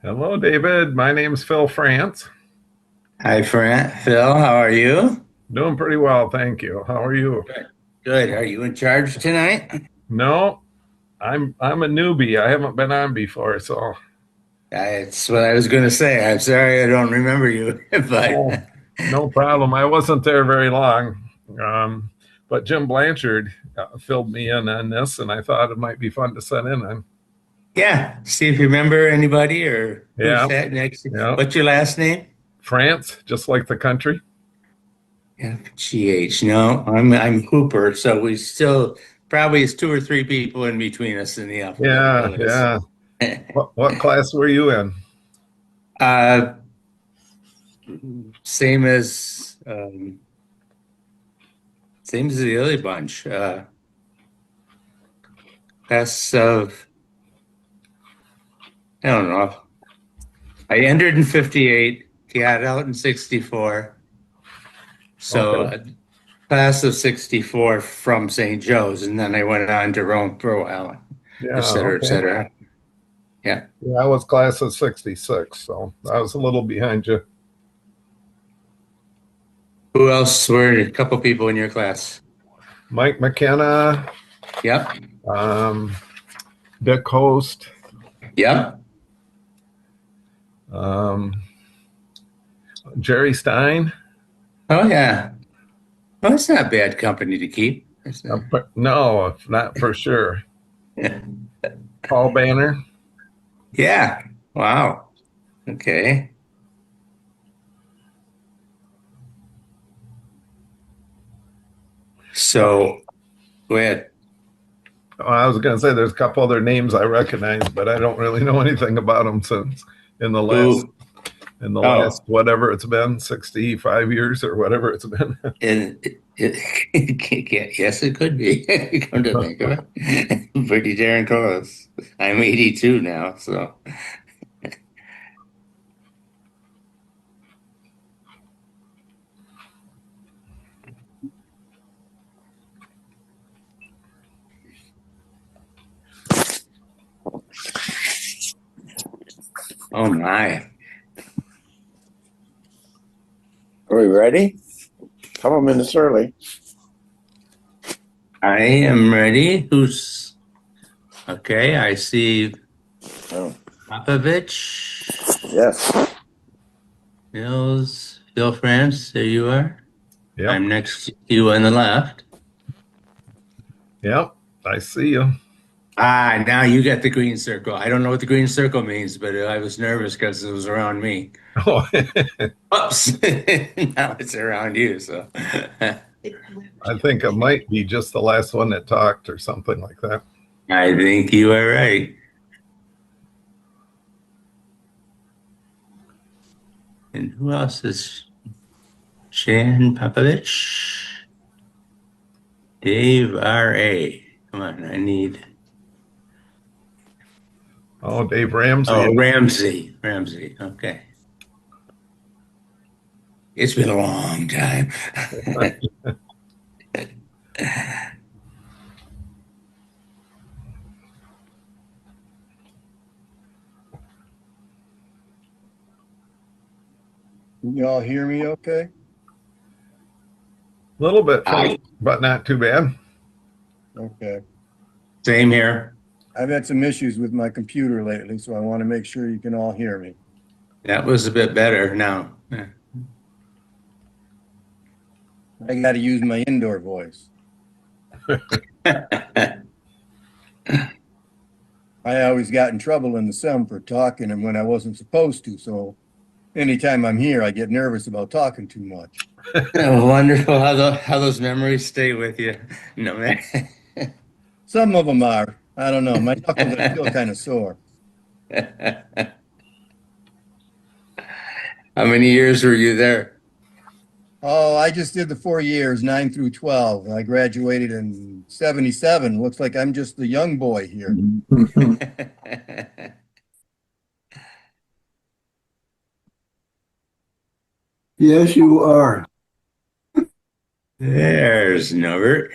Hello, David. My name's Phil France. Hi, friend Phil. How are you? Doing pretty well, thank you. How are you? Good. Good. Are you in charge tonight? No, I'm a newbie. I haven't been on before, so That's what I was going to say. I'm sorry I don't remember you, but oh, no problem. I wasn't there very long, um, but Jim Blanchard filled me in on this, and I thought it might be fun to set in on. yeah. See if you remember anybody or who Yeah, sat next to. yeah. What's your last name? France, just like the country. FGH. No, I'm Hooper. So we still probably is two or three people in between us in the Yeah, alphabetical list. yeah. What class were you in? uh, same as same as the other bunch. Class of I don't know. I entered in 58, got out in 64. So Okay. class of 64 from St. Joe's, and then I went on to Rome for a while, et Yeah, cetera, et okay. cetera. Yeah. Yeah, I was class of 66, so I was a little behind you. Who else were a couple people in your class? Mike McKenna, Yep. um, Dick Host, Yep. um, Jerry Stein. Oh, yeah. Well, it's not bad company to keep. It's not- But no, not for sure. Paul Banner. Yeah. Wow. Okay. So go ahead. I was going to say there's a couple other names I recognize, but I don't really know anything about them since in the last Who? in the last Oh, whatever it's been, 65 years or whatever it's been. and yes, it could be. Come to think of it, pretty darn close. I'm 82 now, so oh my. Are we ready? Couple minutes early. I am ready. Who's okay? I see Oh, Popowich, yes. Mills, Phil France. There you are. Yep, I'm next to you on the left. yep. I see you. Ah, now you got the green circle. I don't know what the green circle means, but I was nervous because it was around me. Oh, Oops. Now it's around you. So I think it might be just the last one that talked or something like that. I think you are right. And who else is Shan Popovich? Dave R.A. Come on, I need. Oh, Dave Ramsay. Oh, Ramsay. Ramsay. Okay. It's been a long time. Can you all hear me okay? A little bit I, faint, but not too bad. Okay. same here. I've had some issues with my computer lately, so I want to make sure you can all hear me. That was a bit better now. I got to use my indoor voice. I always got in trouble in the sum for talking and when I wasn't supposed to, so anytime I'm here, I get nervous about talking too much. Wonderful how those memories stay with you. No man. Some of them are. I don't know. My knuckles are still kind of sore. How many years were you there? Oh, I just did the 4 years, 9 through 12. I graduated in 77. Looks like I'm just the young boy here. Yes, you are. There's Norbert.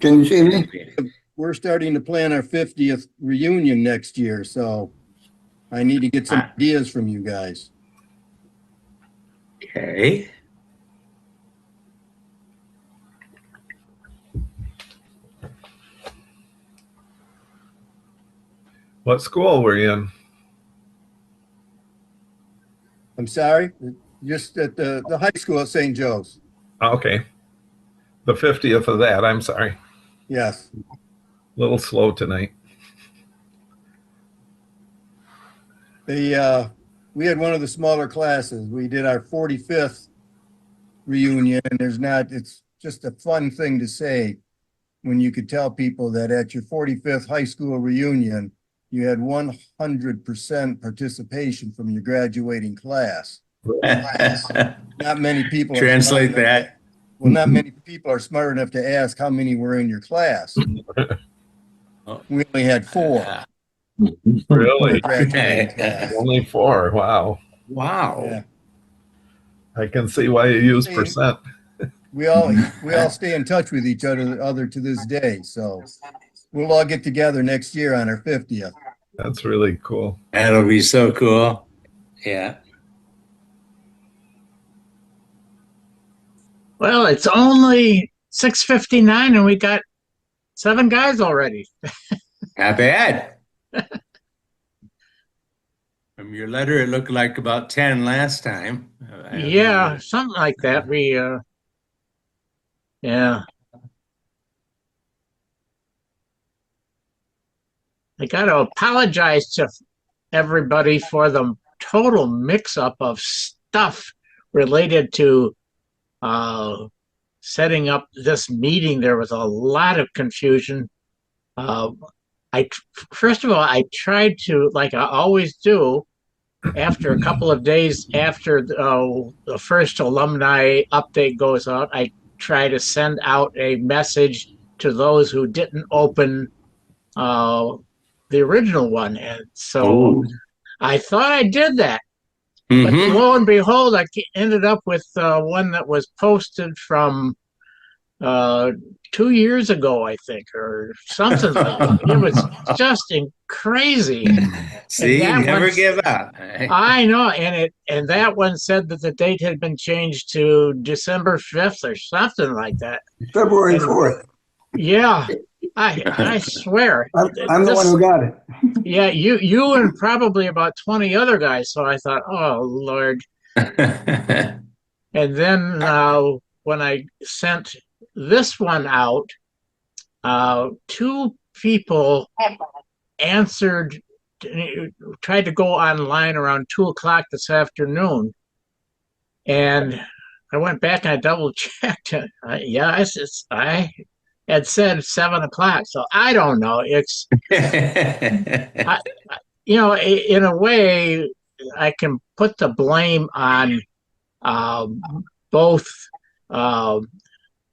Can you see me? we're starting to plan our 50th reunion next year, so I need to get some ideas from you guys. Okay. What school were you in? I'm sorry, just at the high school at St. Joe's. Okay. The 50th of that. I'm sorry. Yes. A little slow tonight. We had one of the smaller classes. We did our 45th reunion, and it's just a fun thing to say when you could tell people that at your 45th high school reunion, you had 100% participation from your graduating class. Not many people Translate that. Well, not many people are smart enough to ask how many were in your class. We only had 4. Really? Graduating class. Only 4. Wow. Wow. Yeah. I can see why you use percent. We all stay in touch with each other to this day. So we'll all get together next year on our 50th. That's really cool. That'll be so cool. Yeah. Well, it's only 6:59 and we got 7 guys already. Not bad. From your letter, it looked like about 10 last time. Yeah, something like that. Yeah. I got to apologize to everybody for the total mix-up of stuff related to setting up this meeting. There was a lot of confusion. First of all, I tried to, like I always do, after a couple of days after the first alumni update goes out, I try to send out a message to those who didn't open the original one. And so I thought I did that. But lo and behold, I ended up with one that was posted from 2 years ago, I think, or something like that. It was just crazy. See, you never give up. I know, and that one said that the date had been changed to December 5th or something like that. February 4th. Yeah, I swear. I'm the one who got it. Yeah, you and probably about 20 other guys. So I thought, oh Lord. And then when I sent this one out, 2 people answered, tried to go online around 2:00 this afternoon, and I went back and I double checked. I had said 7:00, so I don't know. It's in a way, I can put the blame on both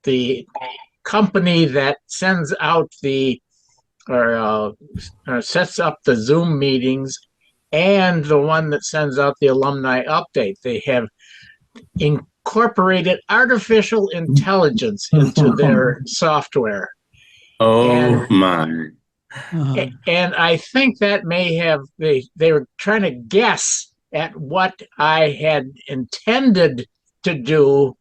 the company that sends out or sets up the Zoom meetings and the one that sends out the alumni update. They have incorporated artificial intelligence into their software. My. And I think that may have, they were trying to guess at what I had intended to do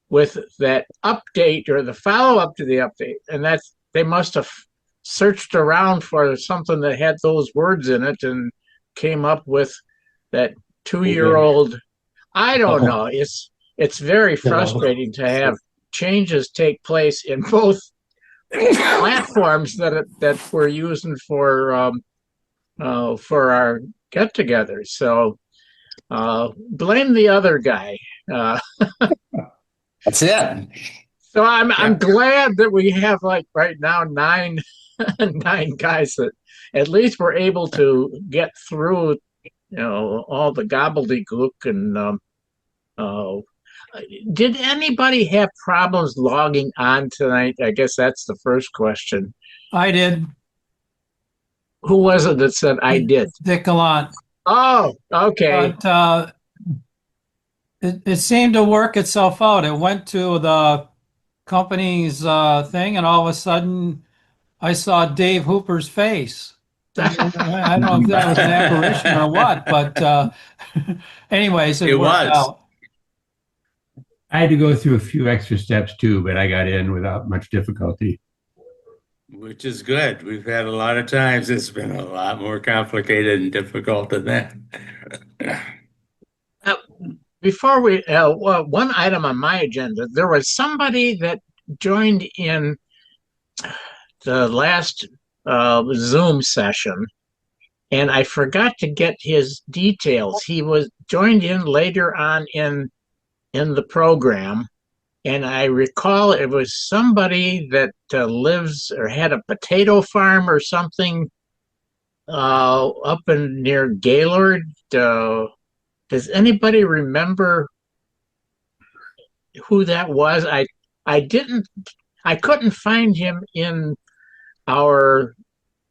with that update or the follow-up to the update. And they must have searched around for something that had those words in it and came up with that 2-year-old. I don't know. It's very frustrating to have changes take place in both platforms that we're using for our get-togethers. So blame the other guy. That's it. So I'm glad that we have, like, right now 9 guys that at least we're able to get through all the gobbledygook. And did anybody have problems logging on tonight? I guess that's the first question. I did. Who was it that said I did? Dick Gallant. Oh, okay. But it seemed to work itself out. It went to the company's thing, and all of a sudden, I saw Dave Hooper's face. I don't know if that was an apparition or what, but anyways, it It worked was. out. I had to go through a few extra steps too, but I got in without much difficulty. Which is good. We've had a lot of times it's been a lot more complicated and difficult than that. Before we, well, one item on my agenda, there was somebody that joined in the last Zoom session, and I forgot to get his details. He was joined in later on in the program, and I recall it was somebody that lives or had a potato farm or something up in near Gaylord. Does anybody remember who that was? I couldn't find him in our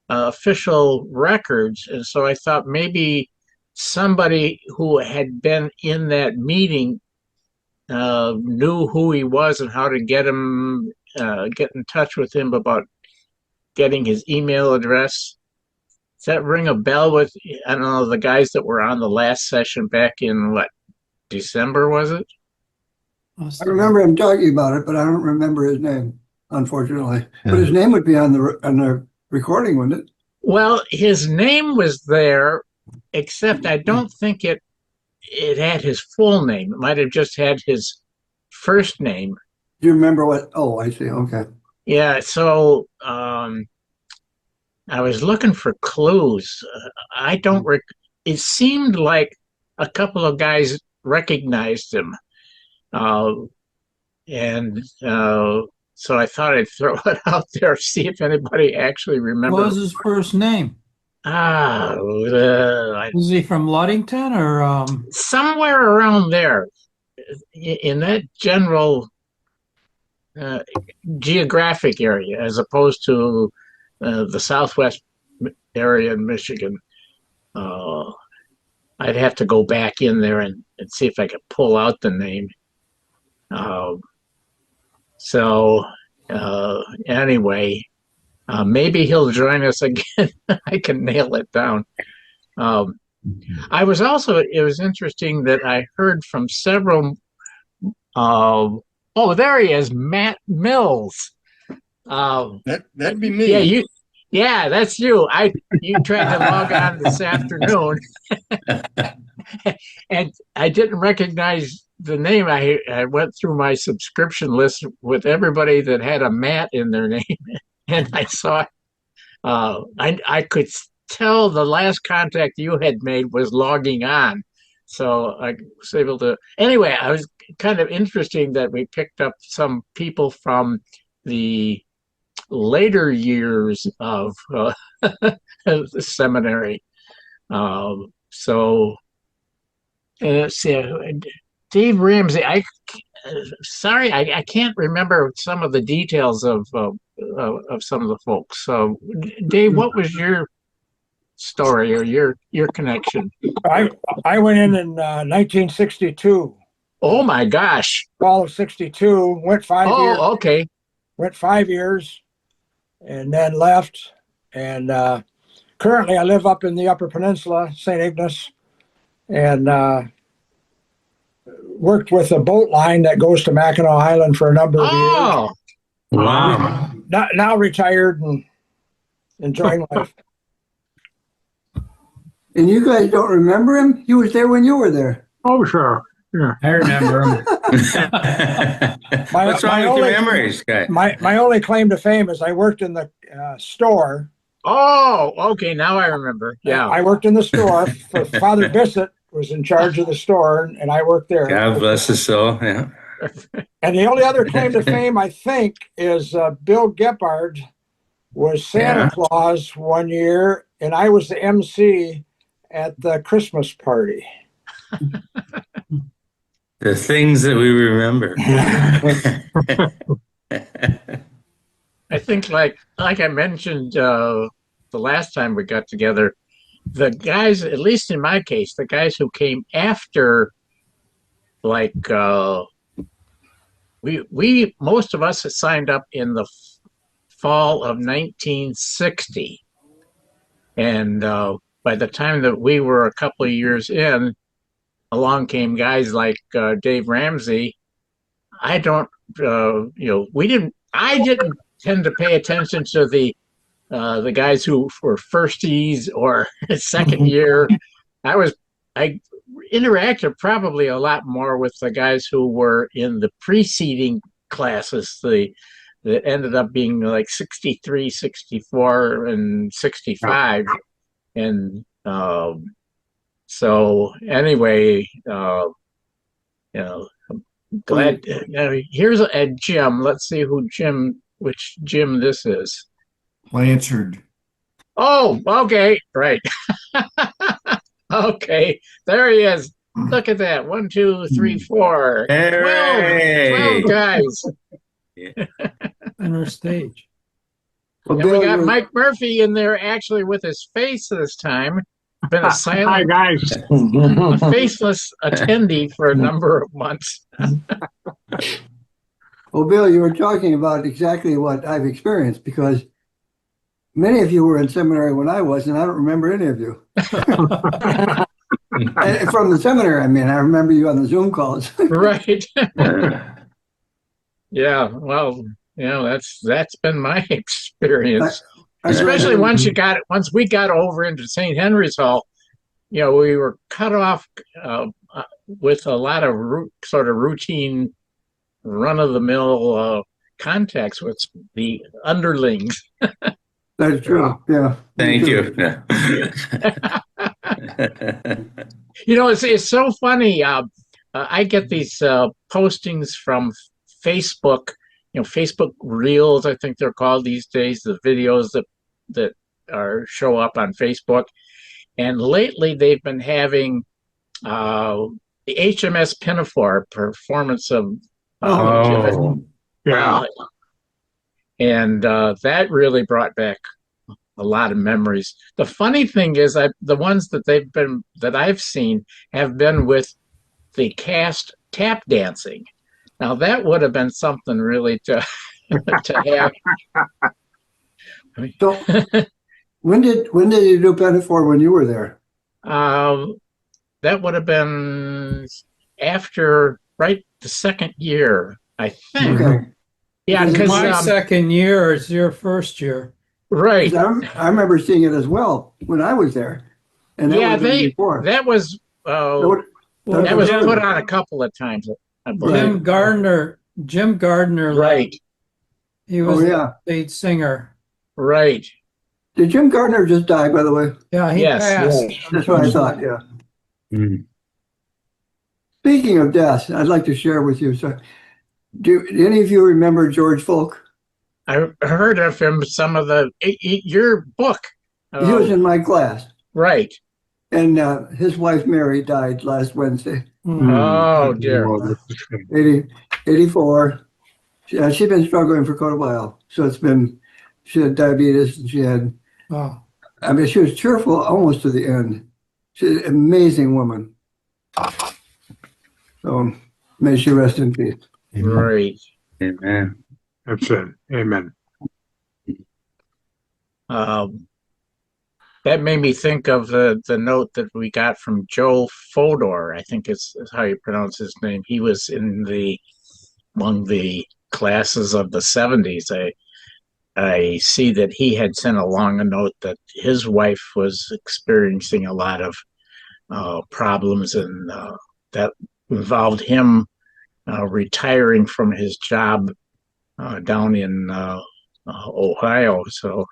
official records, and so I thought maybe somebody who had been in that meeting knew who he was and how to get in touch with him about getting his email address. Does that ring a bell with, I don't know, the guys that were on the last session back in what, December, was it? I remember him talking about it, but I don't remember his name, unfortunately. But his name would be on the recording, wouldn't it? Well, his name was there, except I don't think it had his full name. It might have just had his first name. Do you remember what? Oh, I see. Okay. Yeah, so I was looking for clues. I don't it seemed like a couple of guys recognized him. And so I thought I'd throw it out there, see if anybody actually remembers. What was his first name? Was he from Ludington or somewhere around there in that general geographic area, as opposed to the southwest area in Michigan. I'd have to go back in there and see if I could pull out the name. Anyway, maybe he'll join us again. I can nail it down. It was interesting that I heard from several, there he is, Matt Mills. That'd be me. Yeah, that's you. You tried to log on this afternoon, and I didn't recognize the name. I went through my subscription list with everybody that had a Matt in their name, and I saw. I could tell the last contact you had made was logging on, so I was able to. Anyway, I was kind of interesting that we picked up some people from the later years of the seminary. Dave Ramsay, sorry, I can't remember some of the details of some of the folks. So, Dave, what was your story or your connection? I went in 1962. Oh my gosh! Fall of '62. Went 5 years. Oh, okay. Went 5 years, and then left. And currently, I live up in the Upper Peninsula, St. Ignace, and worked with a boat line that goes to Mackinac Island for a number of years. Wow. Now retired and enjoying life. And you guys don't remember him? He was there when you were there. Oh, sure. Yeah. I remember him. What's wrong with your memories, guy? My only claim to fame is I worked in the store. Oh, okay. Now I remember. Yeah. I worked in the store. For Father Bissett was in charge of the store, and I worked there. God bless his soul. Yeah. And the only other claim to fame, I think, is Bill Geppard was Santa Claus one year, and I was the MC at the Christmas party. The things that we remember. I think, like I mentioned the last time we got together, the guys, at least in my case, the guys who came after, like we most of us had signed up in the fall of 1960. And by the time that we were a couple of years in, along came guys like Dave Ramsay. I didn't tend to pay attention to the guys who were firsties or second year. I interacted probably a lot more with the guys who were in the preceding classes, that ended up being like 63, 64, and 65. And so anyway, glad. Here's a Jim. Let's see which Jim this is. Blanchard. Oh, okay, right. Okay, there he is. Look at that. 1, 2, 3, 4. 12 guys. Center stage. Well, And we Bill, got you- Mike Murphy in there actually with his face this time. Been a Hi, silent, guys. a faceless attendee for a number of months. Well, Bill, you were talking about exactly what I've experienced because many of you were in seminary when I was, and I don't remember any of you. And from the seminary, I mean, I remember you on the Zoom calls. Right. Yeah, well, that's been my experience. Especially once we got over into St. Henry's Hall, we were cut off with a lot of sort of routine, run-of-the-mill contacts with the underlings. That's true. Yeah. Thank you. It's so funny. I get these postings from Facebook, Facebook Reels, I think they're called these days, the videos that show up on Facebook. And lately they've been having the H.M.S. Pinafore performance of Yeah. and that really brought back a lot of memories. The funny thing is the ones that I've seen have been with the cast tap dancing. Now that would have been something really to have. So when did you do Pinafore when you were there? That would have been after the second year, I think. Okay. Yeah, because My second year is your first year. right. 'Cause I remember seeing it as well when I was there. And that Yeah, would have been before. that was That that was Jim- put on a couple of times, I believe. Jim Gardner. Right, He was Oh, yeah. the lead singer. right. Did Jim Gardner just die, by the way? Yeah, he Yes. passed. That's what I thought, yeah. Mm. Speaking of death, I'd like to share with you. So, do any of you remember George Fulk? I heard of him. Some of your book. He was in my class, Right. and his wife Mary died last Wednesday, Oh dear. 84. She'd been struggling for quite a while. So she had diabetes, and she had, Oh, she was cheerful almost to the end. She's an amazing woman. So may she rest in peace. Right. Amen. That's it. Amen. That made me think of the note that we got from Joe Fodor, I think is how you pronounce his name. He was among the classes of the 70s. I see that he had sent along a note that his wife was experiencing a lot of problems, and that involved him retiring from his job down in Ohio. So,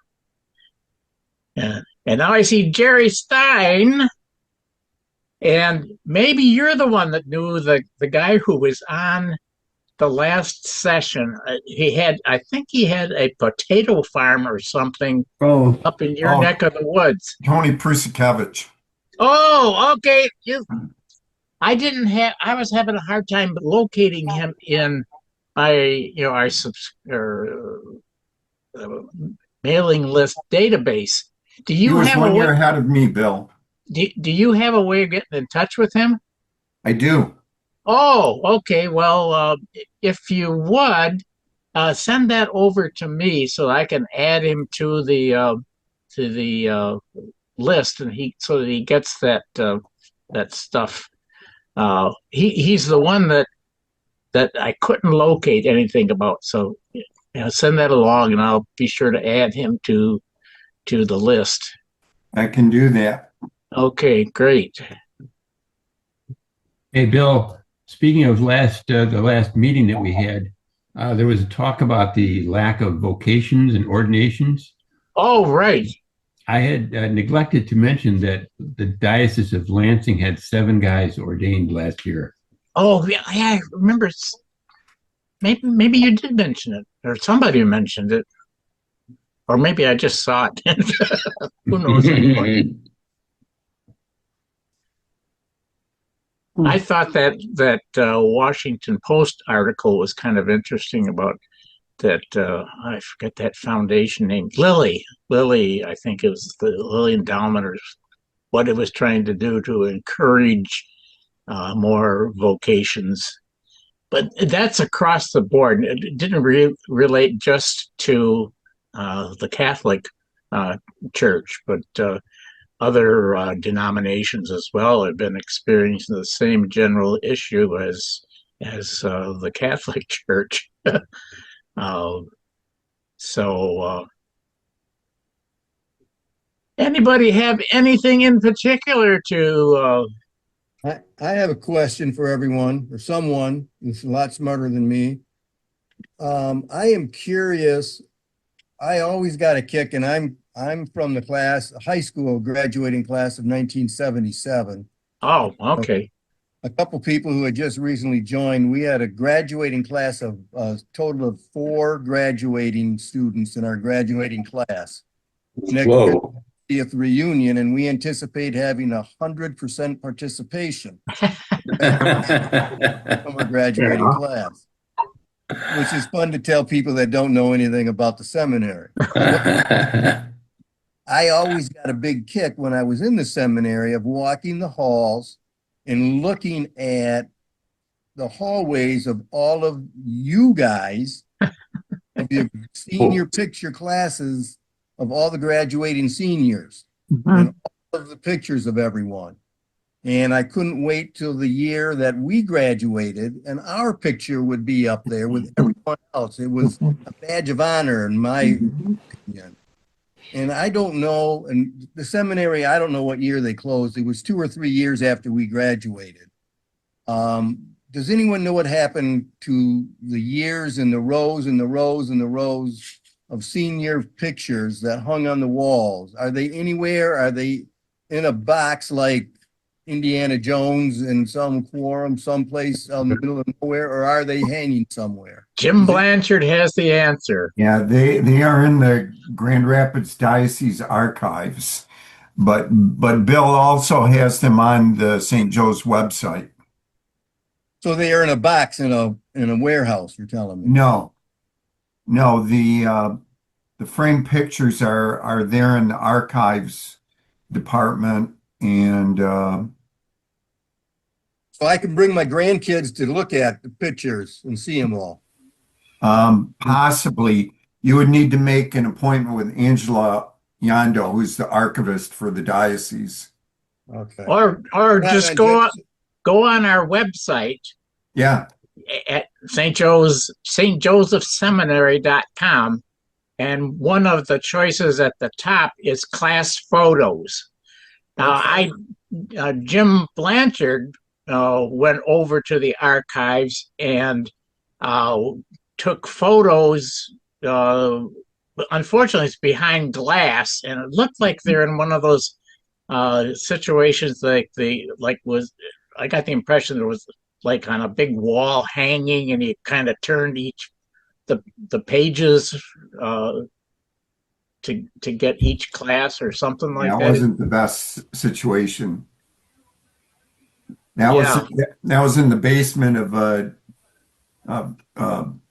and now I see Jerry Stein, and maybe you're the one that knew the guy who was on the last session. I think he had a potato farm or something up in your neck of the woods. Tony Prusakiewicz. Oh, okay. I was having a hard time locating him in our mailing list database. Do He you was have 1 a year way, ahead of me, Bill. do you have a way of getting in touch with him? I do. Oh, okay. Well, if you would, send that over to me so I can add him to the list, and so that he gets that stuff. He's the one that I couldn't locate anything about. So send that along, and I'll be sure to add him to the list. I can do that. Okay, great. Hey, Bill, speaking of the last meeting that we had, there was a talk about the lack of vocations and ordinations. Oh, right. I had neglected to mention that the Diocese of Lansing had 7 guys ordained last year. Oh, yeah, I remember. Maybe you did mention it, or somebody mentioned it, or maybe I just saw it. Who knows anymore? I thought that Washington Post article was kind of interesting about that. I forget that foundation name, Lilly. Lilly, I think it was the Lilly Endowment, or what it was trying to do to encourage more vocations. But that's across the board. It didn't relate just to the Catholic Church, but other denominations as well have been experiencing the same general issue as the Catholic Church. So, anybody have anything in particular to? I have a question for everyone, or someone who's a lot smarter than me. I am curious. I always got a kick, and I'm from the high school graduating class of 1977. Oh, okay. A couple people who had just recently joined. We had a graduating class of a total of 4 graduating students in our graduating class. Whoa. 50th reunion, and we anticipate having 100% participation from our graduating class, which is fun to tell people that don't know anything about the seminary. I always got a big kick when I was in the seminary of walking the halls and looking at the hallways of all of you guys, of your senior picture classes of all the graduating seniors, and all of the pictures of everyone. And I couldn't wait till the year that we graduated and our picture would be up there with everyone else. It was a badge of honor in my opinion. And I don't know, and the seminary, I don't know what year they closed. It was 2 or 3 years after we graduated. Does anyone know what happened to the years and the rows and the rows and the rows of senior pictures that hung on the walls? Are they anywhere? Are they in a box like Indiana Jones in some quorum someplace out in the middle of nowhere, or are they hanging somewhere? Jim Blanchard has the answer. Yeah, they are in the Grand Rapids Diocese archives, but Bill also has them on the St. Joe's website. So they are in a box in a warehouse, you're telling me? No, the framed pictures are there in the archives department, and so I can bring my grandkids to look at the pictures and see them all. possibly you would need to make an appointment with Angela Yondo, who's the archivist for the diocese. Okay. Or just go on our website. Yeah. At stjosephseminary.com, and one of the choices at the top is class photos. Jim Blanchard went over to the archives and took photos. Unfortunately, it's behind glass, and it looked like they're in one of those situations I got the impression there was like on a big wall hanging, and he kind of turned the pages to get each class or something like that. That wasn't the best situation. That was in the basement of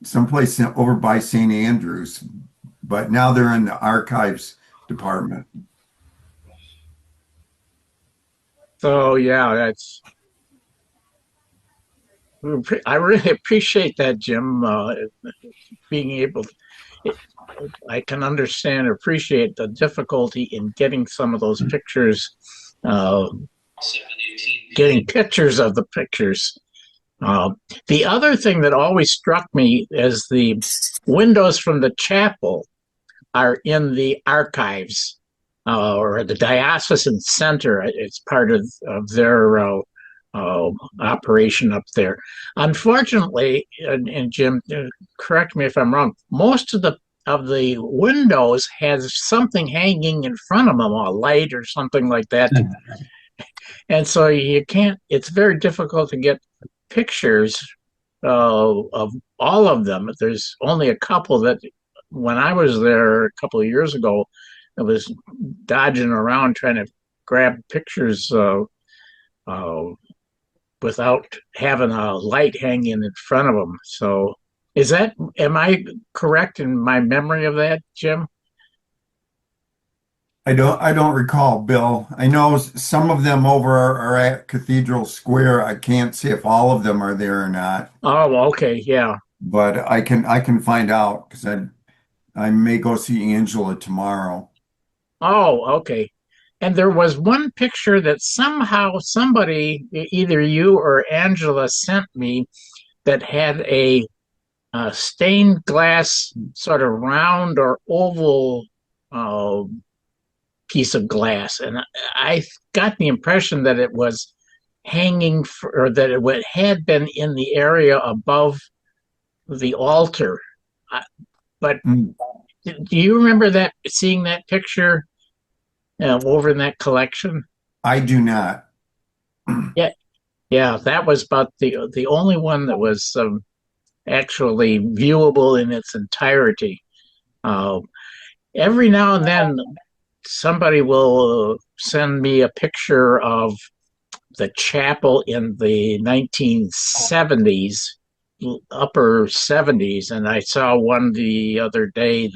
someplace over by St. Andrews, but now they're in the archives department. So yeah, that's I really appreciate that, Jim. Being able, I can understand and appreciate the difficulty in getting some of those pictures, getting pictures of the pictures. The other thing that always struck me is the windows from the chapel are in the archives or the diocesan center. It's part of their operation up there. Unfortunately, and Jim, correct me if I'm wrong, most of the windows has something hanging in front of them, a light or something like that. And so you can't, it's very difficult to get pictures of all of them. There's only a couple that when I was there a couple of years ago, I was dodging around trying to grab pictures without having a light hanging in front of them. So am I correct in my memory of that, Jim? I don't recall, Bill. I know some of them over are at Cathedral Square. I can't say if all of them are there or not, Oh, okay, yeah. but I can find out because I may go see Angela tomorrow. Oh, okay. And there was one picture that somehow somebody, either you or Angela, sent me that had a stained glass sort of round or oval piece of glass. And I got the impression that it was hanging or that it had been in the area above the altar. But do you remember seeing that picture over in that collection? I do not. Yeah, that was about the only one that was actually viewable in its entirety. Every now and then, somebody will send me a picture of the chapel in the 1970s, upper 70s, and I saw one the other day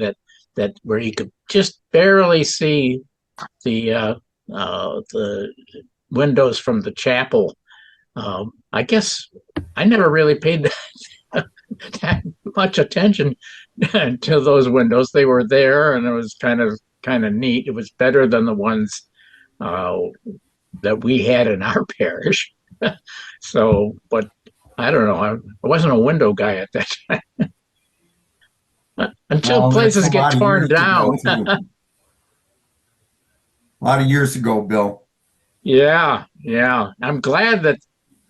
that where you could just barely see the windows from the chapel. I guess I never really paid that much attention to those windows. They were there, and it was kind of neat. It was better than the ones that we had in our parish. So, but I don't know. I wasn't a window guy at that time. Until places get torn down. A lot of years ago, Bill. Yeah. I'm glad that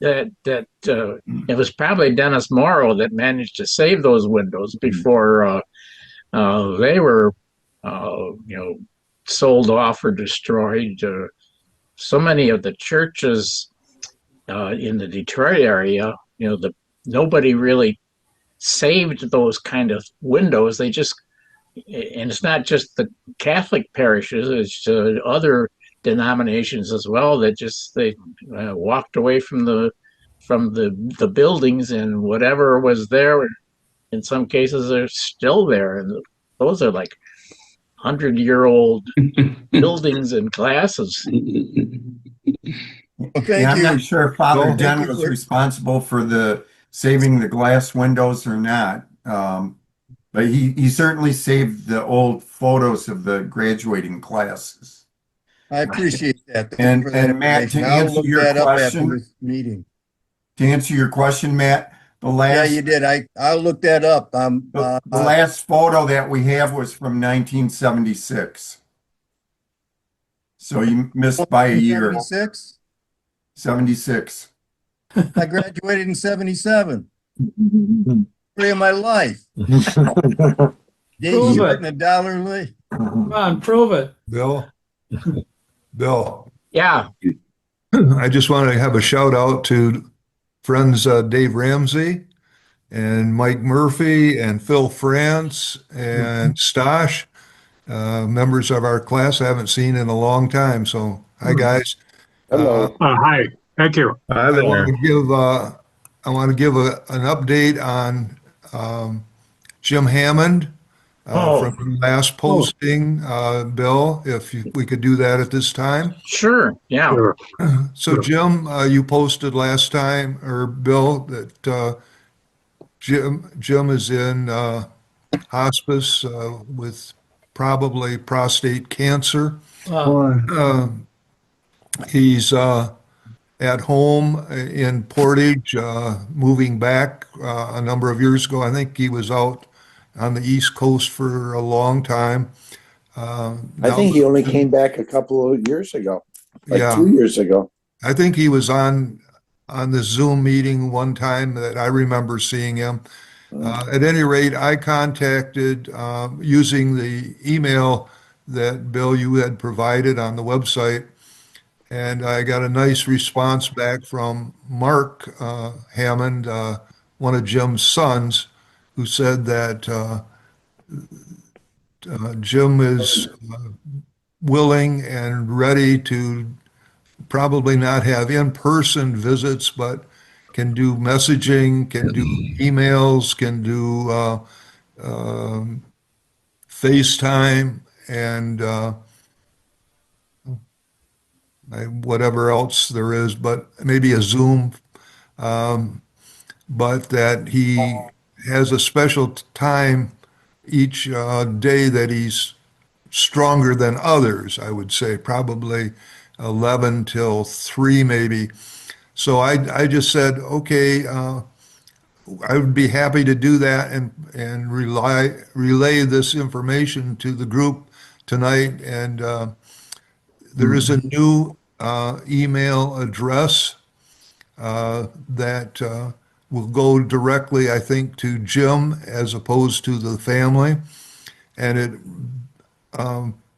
it was probably Dennis Morrow that managed to save those windows before they were, sold off or destroyed. So many of the churches in the Detroit area, nobody really saved those kind of windows. They just, and it's not just the Catholic parishes, it's other denominations as well that just they walked away from the buildings, and whatever was there in some cases are still there, and those are like 100-year-old buildings and classes. Well, thank I'm you. not sure if Father Thank Den you was for- responsible for the saving the glass windows or not. But he certainly saved the old photos of the graduating classes. I appreciate that. Thank And- you for that and Matt, to information. I'll answer look your that up question- after this meeting. To answer your question, Matt, the Yeah, last you did. I'll look that up. the last photo that we have was from 1976. So you missed by a year. 76? 76. I graduated in 77. Story of my life. Day Prove short it. and a dollar late. Come on, prove it. Bill, Yeah. I just want to have a shout out to friends Dave Ramsay and Mike Murphy and Phil France and Stas, members of our class I haven't seen in a long time. So, hi guys. Hello. Hi, thank you. Hi I there. want to give an update on Jim Hammond. Oh, from last posting. Bill, if we could do that at this time. sure. Yeah. Sure. So Jim, you posted last time, or Bill, that Jim is in hospice with probably prostate cancer. Boy, He's at home in Portage, moving back a number of years ago. I think he was out on the East Coast for a long time. I Now- think he only came back a couple of years ago, like Yeah. 2 years ago. I think he was on the Zoom meeting one time that I remember seeing him. At any rate, I contacted using the email that Bill you had provided on the website, and I got a nice response back from Mark Hammond, one of Jim's sons, who said that Jim is willing and ready to probably not have in-person visits, but can do messaging, can do emails, can do FaceTime, and whatever else there is, but maybe a Zoom. But that he has a special time each day that he's stronger than others, I would say, probably 11 till 3 maybe. So I just said, okay, I would be happy to do that and relay this information to the group tonight. And there is a new email address that will go directly, I think, to Jim as opposed to the family. And it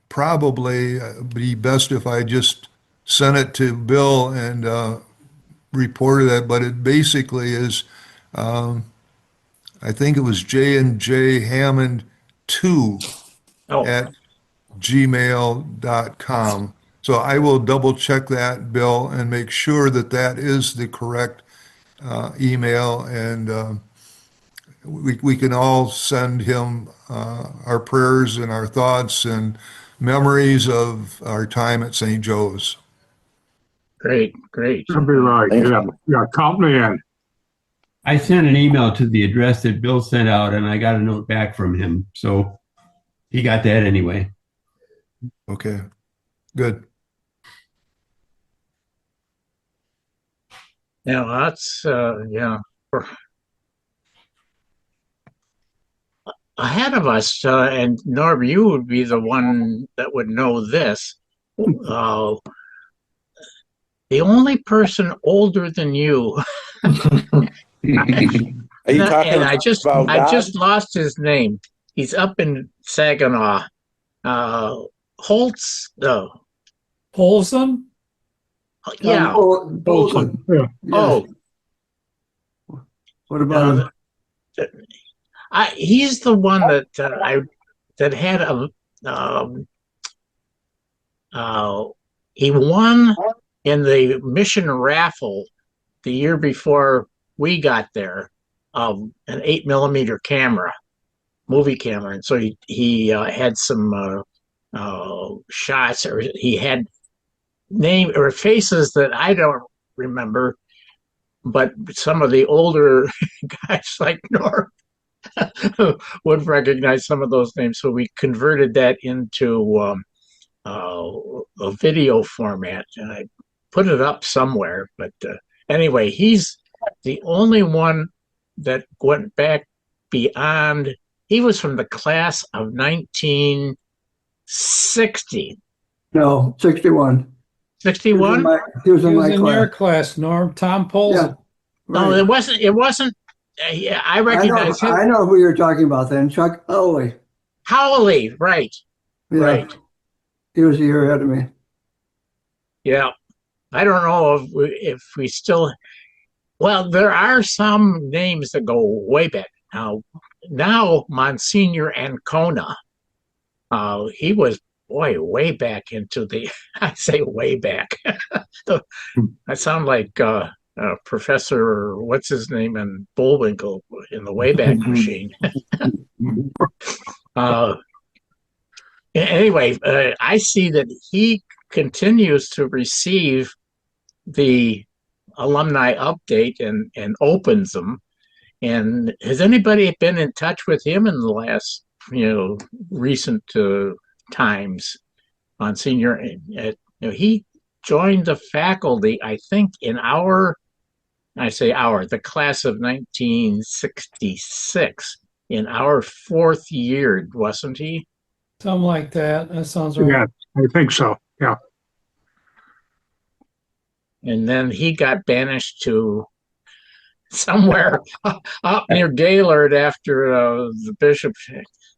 probably be best if I just sent it to Bill and reported it. But it basically is, I think it was J&J Hammond 2 Oh, at gmail.com. So I will double check that, Bill, and make sure that that is the correct email, and we can all send him our prayers and our thoughts and memories of our time at St. Joe's. great, great. That'd be right. Yeah, yeah, count me in. I sent an email to the address that Bill sent out, and I got a note back from him. So he got that anyway. Okay, good. Yeah, that's yeah. Ahead of us, and Norb, you would be the one that would know this. The only person older than you, Are you talking and I just about God? lost his name. He's up in Saginaw. Holtz, Polson? yeah. Bolton. Yeah. Oh, What about him? he's the one that that had a he won in the mission raffle the year before we got there, an 8mm camera, movie camera, and so he had some shots, or he had name or faces that I don't remember, but some of the older guys like Norb would recognize some of those names. So we converted that into a video format, and I put it up somewhere. But anyway, he's the only one that went back beyond. He was from the class of 1960. No, 61. 61? He was He in was my in your class. class, Norm. Tom Polson. No, Right. it wasn't. Yeah, I I know, recognize him. I know who you're talking about then. Chuck Howley. Howley, right? Yeah, Right. he was a year ahead of me. Yeah. I don't know if we still. Well, there are some names that go way back. Now Monsignor Ancona. He was, boy, way back into the. I say way back. I sound like Professor, what's his name, in Bullwinkle in the Wayback Machine. Uh, anyway, I see that he continues to receive the alumni update and opens them. And has anybody been in touch with him in the last, recent times on senior? He joined the faculty, I think, in the class of 1966, in our fourth year, wasn't he? Something like that. That sounds right. Yeah, I think so. Yeah. And then he got banished to somewhere up near Gaylord after the bishop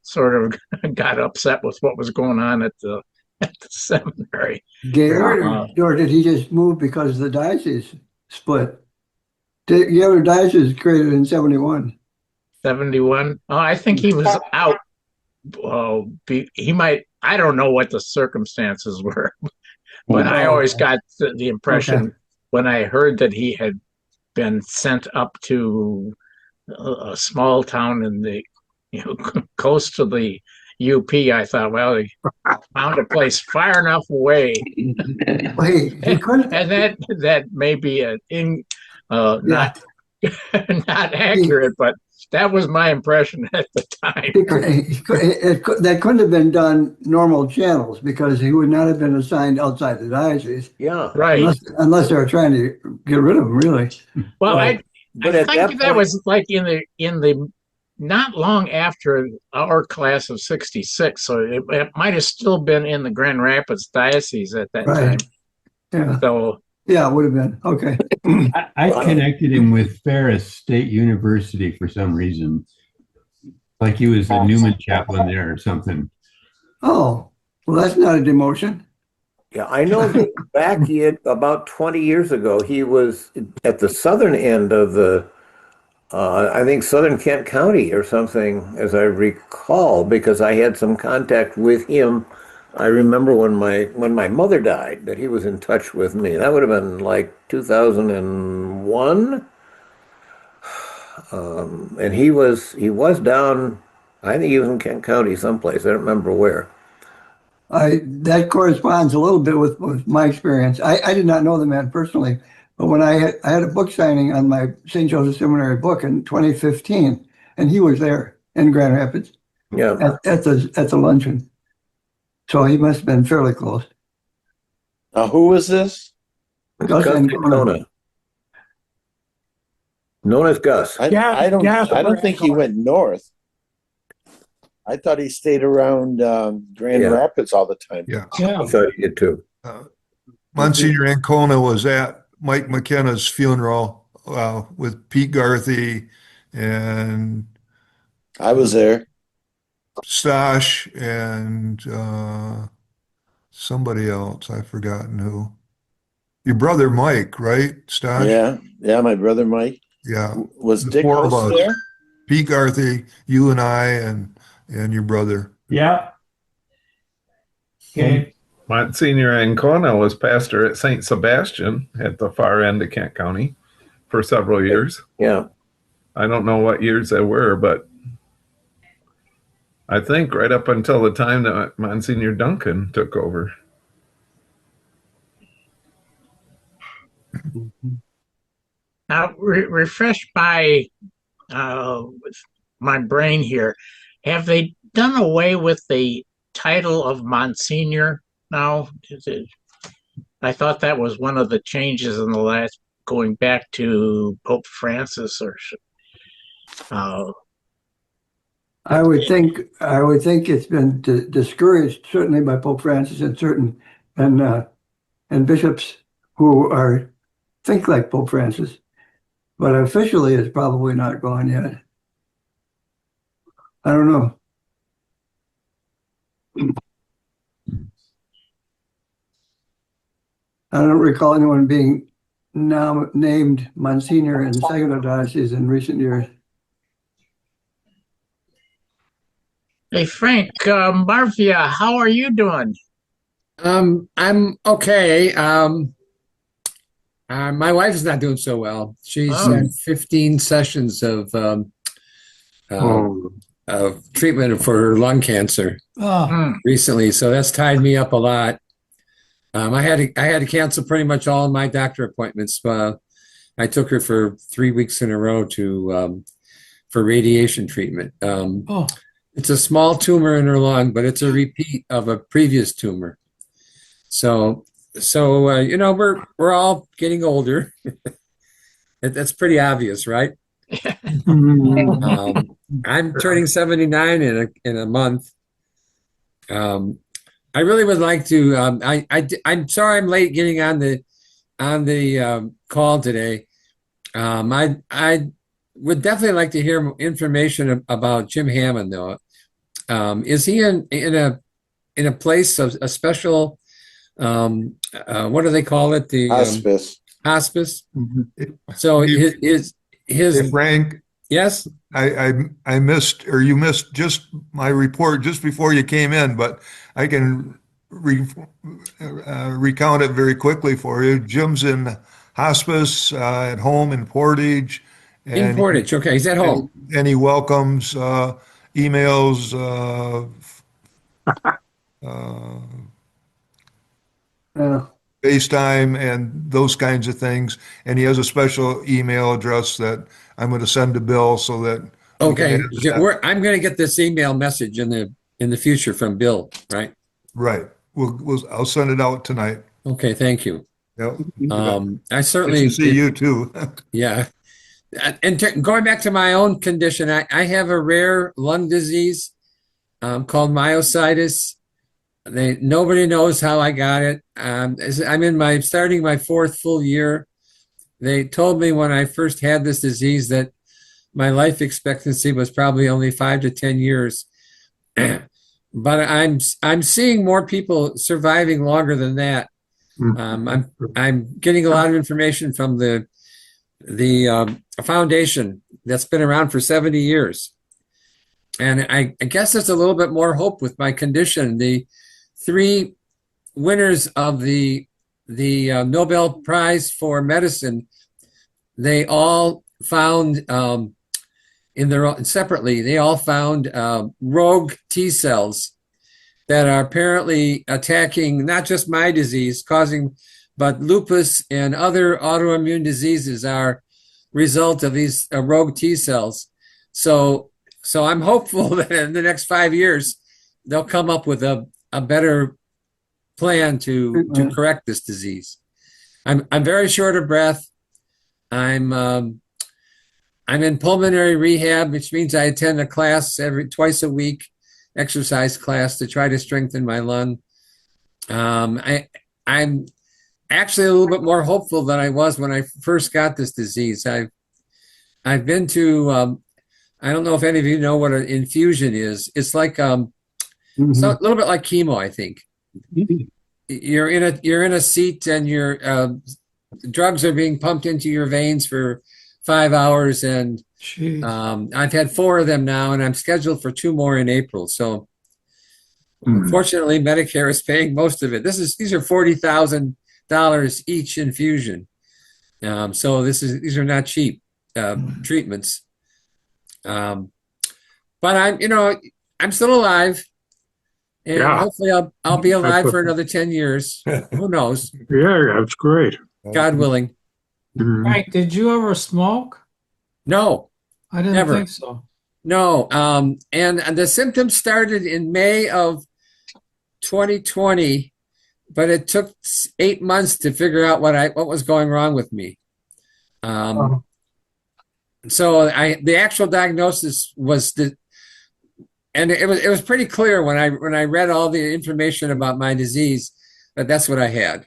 sort of got upset with what was going on at the seminary. Gaylord, or did he just move because the diocese split? The diocese was created in 71. 71. Oh, I think he was out. He might. I don't know what the circumstances were, but I always got the impression when I heard that he had been sent up to a small town in the close to the UP. I thought, well, he found a place far enough away, Well, he couldn't. and that may be not not accurate, but that was my impression at the time. That couldn't have been done normal channels because he would not have been assigned outside the diocese. Yeah. Right. Unless they were trying to get rid of him, really. Well, I But think that was like in the not long after our class of 66, so it might have still been in the Grand Rapids diocese at that time. Yeah. So Yeah, it would have been. Okay. I connected him with Ferris State University for some reason. Like he was a Newman chaplain there or something. Oh, well, that's not a demotion. Yeah, I know that back about 20 years ago, he was at the southern end of the, I think Southern Kent County or something, as I recall, because I had some contact with him. I remember when my mother died, that he was in touch with me. That would have been like 2001. And he was down, I think he was in Kent County someplace. I don't remember where. That corresponds a little bit with my experience. I did not know the man personally, but when I had a book signing on my St. Joseph Seminary book in 2015, and he was there in Grand Rapids. Yeah. At the luncheon. So he must have been fairly close. Who was this? Gus Ancona. Known as Gus. I don't think he went north. I thought he stayed around Grand Rapids all the time. Yeah. I thought he did too. Monsignor Ancona was at Mike McKenna's funeral with Pete Garthy and I was there. Stas and somebody else. I've forgotten who. Your brother Mike, right? Stas? Yeah, my brother Mike. Yeah. Was The Dick four of Host us. there? Pete Garthy, you and I, and your brother. Yeah. Okay. Monsignor Ancona was pastor at St. Sebastian at the far end of Kent County for several years. Yeah. I don't know what years they were, but I think right up until the time that Monsignor Duncan took over. now refresh my my brain here. Have they done away with the title of Monsignor now? I thought that was one of the changes in the last, going back to Pope Francis or. I would think it's been discouraged certainly by Pope Francis and bishops who think like Pope Francis, but officially it's probably not gone yet. I don't know. I don't recall anyone being now named Monsignor in Saginaw Diocese in recent years. Hey, Frank, Marvia, how are you doing? I'm okay. My wife is not doing so well. She's had 15 sessions of treatment for lung cancer Oh, recently, so that's tied me up a lot. I had to cancel pretty much all of my doctor appointments. I took her for 3 weeks in a row to for radiation treatment. oh, It's a small tumor in her lung, but it's a repeat of a previous tumor. So you know, we're all getting older. That's pretty obvious, right? I'm turning 79 in a month. I really would like to. I'm sorry I'm late getting on the call today. I would definitely like to hear information about Jim Hammond, though. Is he in a place of a special? What do they call it? The Hospice. hospice. Mhm. So Hey, his Frank, yes. I missed, or you missed just my report just before you came in, but I can recount it very quickly for you. Jim's in hospice at home in Portage. In And Portage, okay, he's at home. And he welcomes emails, FaceTime, and those kinds of things. And he has a special email address that I'm going to send to Bill so that. we can Okay, add that. I'm going to get this email message in the future from Bill, right? Right. I'll send it out tonight. Okay, thank you. Yep. I certainly Good to see you too. Yeah. And going back to my own condition, I have a rare lung disease called myositis. Nobody knows how I got it. I'm starting my 4th full year. They told me when I first had this disease that my life expectancy was probably only 5 to 10 years. But I'm seeing more people surviving longer than that. I'm getting a lot of information from the foundation that's been around for 70 years. And I guess there's a little bit more hope with my condition. The 3 winners of the Nobel Prize for Medicine, they all found separately, they all found rogue T cells that are apparently attacking not just my disease, but lupus and other autoimmune diseases are result of these rogue T cells. So I'm hopeful that in the next 5 years, they'll come up with a better plan to correct this disease. I'm very short of breath. I'm in pulmonary rehab, which means I attend a class twice a week, exercise class to try to strengthen my lung. I'm actually a little bit more hopeful than I was when I first got this disease. I've been to I don't know if any of you know what an infusion is. It's like so a little bit like chemo, I think. You're in a seat and your drugs are being pumped into your veins for 5 hours, and I've had 4 of them now, and I'm scheduled for 2 more in April. So unfortunately, Medicare is paying most of it. These are $40,000 each infusion. So these are not cheap treatments. But I'm still alive, and hopefully I'll be alive for another 10 years. Who knows? Yeah, that's great. God willing. Frank, did you ever smoke? No, I didn't never. think so. No. And the symptoms started in May of 2020, but it took 8 months to figure out what was going wrong with me. So the actual diagnosis was and it was pretty clear when I read all the information about my disease that that's what I had.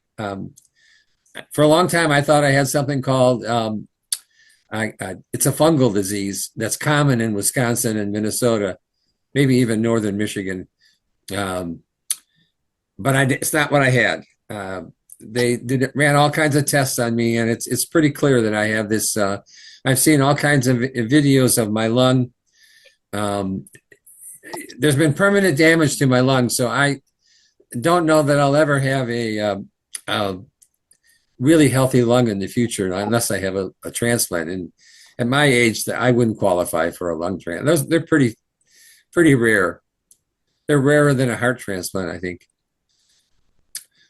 For a long time, I thought I had something called it's a fungal disease that's common in Wisconsin and Minnesota, maybe even northern Michigan. But it's not what I had. They ran all kinds of tests on me, and it's pretty clear that I have this. I've seen all kinds of videos of my lung. There's been permanent damage to my lung, so I don't know that I'll ever have a really healthy lung in the future unless I have a transplant. And at my age, that I wouldn't qualify for a lung transplant. They're pretty pretty rare. They're rarer than a heart transplant, I think.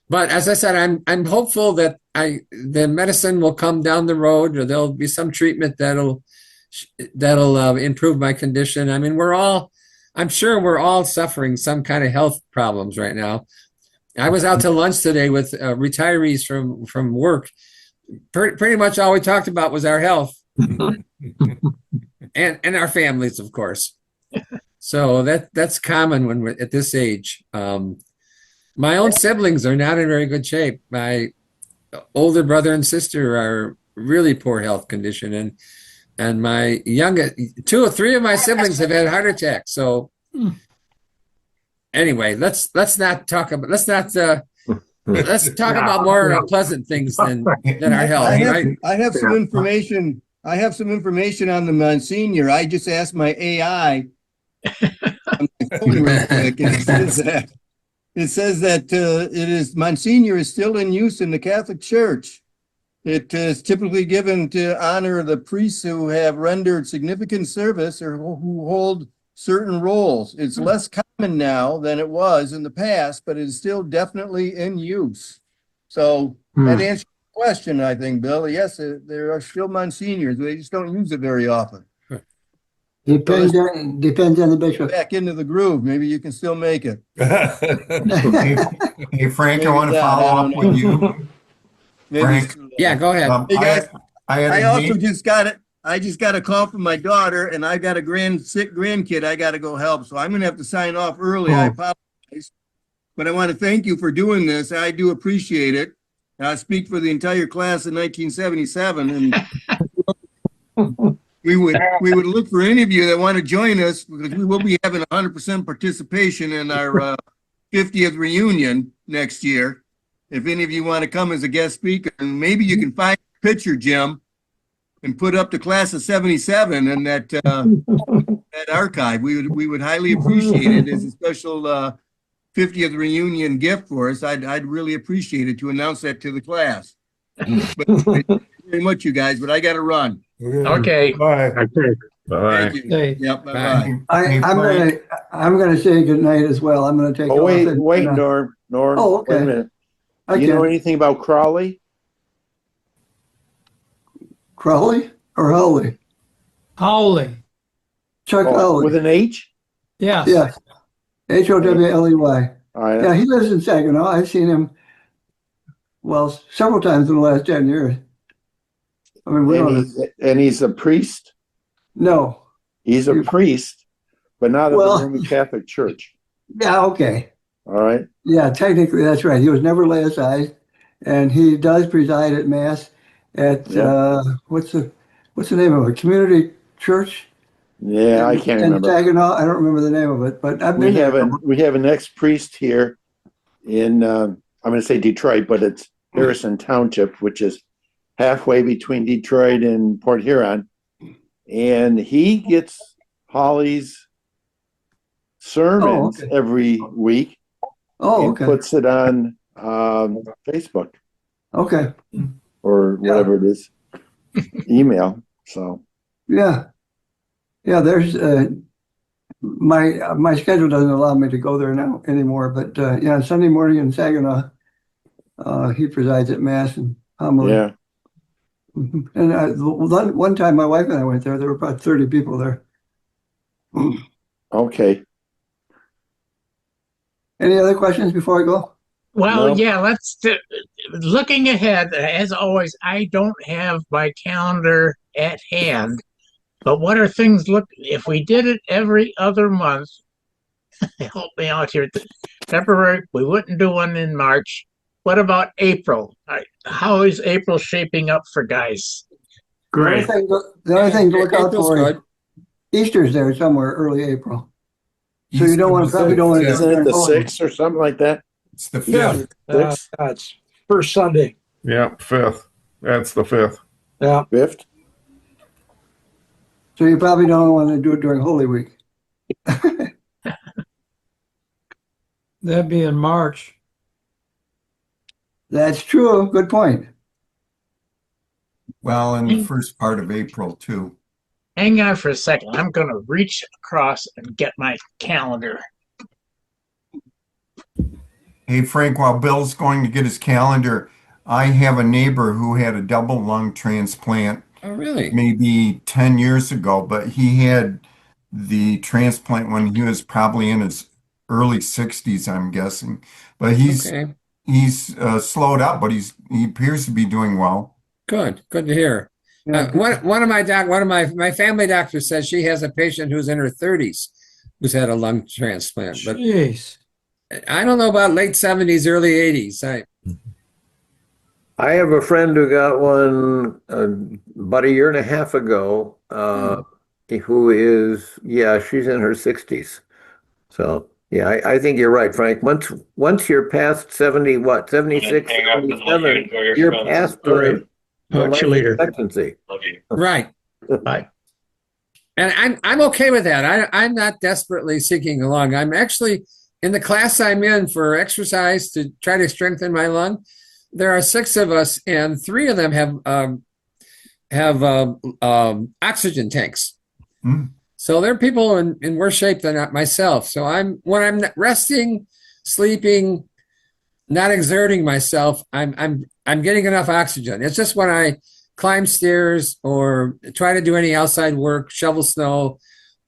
But as I said, I'm hopeful that the medicine will come down the road, or there'll be some treatment that'll improve my condition. I mean, I'm sure we're all suffering some kind of health problems right now. I was out to lunch today with retirees from work. Pretty much all we talked about was our health and our families, of course. So that's common when we're at this age. My own siblings are not in very good shape. My older brother and sister are really poor health condition, and my youngest 2 or 3 of my siblings have had heart attacks. So anyway, let's talk about more pleasant things than our health, right? I have some information. I have some information on the Monsignor. I just asked my AI on my phone real quick, and it says that Monsignor is still in use in the Catholic Church. It is typically given to honor the priests who have rendered significant service or who hold certain roles. It's less common now than it was in the past, but it is still definitely in use. So that answers the question, I think, Bill. Yes, there are still Monsignors. They just don't use it very often. Depends on the bishop. Back into the groove. Maybe you can still make it. Hey, Frank, I want to follow up with you. Frank, yeah, go ahead. Hey guys, I also meeting. just got it. I just got a call from my daughter, and I got a sick grandkid I got to go help. So I'm going to have to sign off early. I apologize, but I want to thank you for doing this. I do appreciate it. I speak for the entire class in 1977, and we would look for any of you that want to join us, because we will be having 100% participation in our 50th reunion next year. If any of you want to come as a guest speaker, and maybe you can find a picture, Jim, and put up the class of 77 in that archive. We would highly appreciate it as a special 50th reunion gift for us. I'd really appreciate it to announce that to the class. But thank you very much, you guys, but I got to run. Okay. Bye. Bye. Thank you. Hey. Yep, bye-bye. I'm gonna say good night as well. I'm gonna take Oh, off. wait, and- Norm. Oh, okay. Wait a minute. I Do you know can. anything about Crowley? Crowley or Howley? Howley. Chuck Howley. With an H? Yes. Yeah. Howley. All right. Yeah, he lives in Saginaw. I've seen him, well, several times in the last 10 years. I mean, And he's a priest? No. He's a priest, but not of Well- the Roman Catholic Church. Yeah, okay. All right. Yeah, technically that's right. He was never laicized, and he does preside at mass at what's the name of it? Community Church. Yeah, I can't in remember. Saginaw. I don't remember the name of it, but I've been there. We have an ex-priest here in I'm going to say Detroit, but it's Harrison Township, which is halfway between Detroit and Port Huron, and he gets Holly's sermons every week. Oh, and okay. puts it on Facebook Okay. or whatever it is, email. So Yeah. Yeah, there's my schedule doesn't allow me to go there now anymore, but yeah, Sunday morning in Saginaw, he presides at mass and homily. yeah. And one time my wife and I went there were about 30 people there. Okay. Any other questions before I go? Well, No. yeah, looking ahead, as always, I don't have my calendar at hand, but what are things if we did it every other month, help me out here, February, we wouldn't do one in March. What about April? How is April shaping up for guys? Great. The other thing to look out April's for is good. Easter's there somewhere early April. So you probably don't want to. Isn't it the 6th or something like that? It's the Yeah. 5th. That's first Sunday. Yeah, 5th. That's the 5th. Yeah. 5th? So you probably don't want to do it during Holy Week. That'd be in March. That's true. Good point. Well, in the first part of April too. Hang on for a second. I'm going to reach across and get my calendar. Hey, Frank, while Bill's going to get his calendar, I have a neighbor who had a double lung transplant Oh, really? maybe 10 years ago, but he had the transplant when he was probably in his early 60s, I'm guessing. But Okay, he's slowed up, but he appears to be doing well. good to hear. One of my family doctors says she has a patient who's in her 30s who's had a lung transplant, but Jeez. I don't know about late 70s, early 80s. I have a friend who got one about a year and a half ago, who is, yeah, she's in her 60s. So, yeah, I think you're right, Frank. Once you're past 70, what, 76, 77, you're past the Talk to life you later. expectancy. Right. Bye. And I'm okay with that. I'm not desperately seeking a lung. I'm actually in the class I'm in for exercise to try to strengthen my lung. There are 6 of us, and 3 of them have oxygen tanks. Mm. So they're people in worse shape than myself. So when I'm resting, sleeping, not exerting myself, I'm getting enough oxygen. It's just when I climb stairs or try to do any outside work, shovel snow,